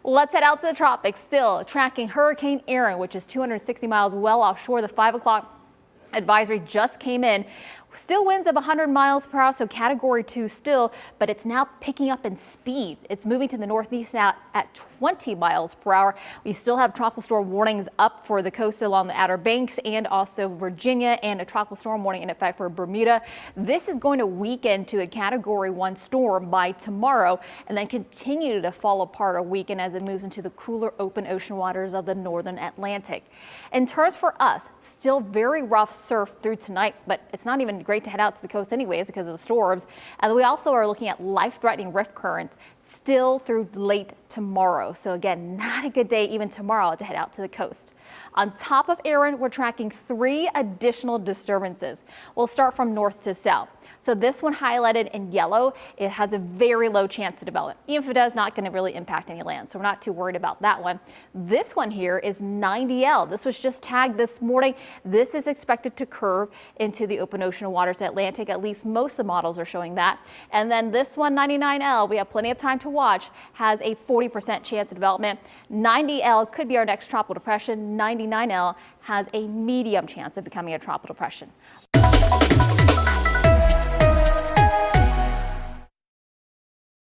Let's head out to the tropics. Still tracking Hurricane Erin, which is 260 miles well offshore. The 5 o'clock advisory just came in. Still winds of 100 miles per hour, so category 2 still, but it's now picking up in speed. It's moving to the northeast now at 20 miles per hour. We still have tropical storm warnings up for the coast along the Outer Banks and also Virginia, and a tropical storm warning in effect for Bermuda. This is going to weaken to a category 1 storm by tomorrow and then continue to fall apart or weaken as it moves into the cooler open ocean waters of the northern Atlantic. In terms for us, still very rough surf through tonight, but it's not even great to head out to the coast anyways because of the storms. And we also are looking at life-threatening rift currents still through late tomorrow. So again, not a good day even tomorrow to head out to the coast. On top of Erin, we're tracking 3 additional disturbances. We'll start from north to south. So this one highlighted in yellow, it has a very low chance of development. Even if it does, not going to really impact any land. So we're not too worried about that one. This one here is 90L. This was just tagged this morning. This is expected to curve into the open ocean waters of Atlantic. At least most of the models are showing that. And then this one, 99L, we have plenty of time to watch, has a 40% chance of development. 90L could be our next tropical depression. 99L has a medium chance of becoming a tropical depression.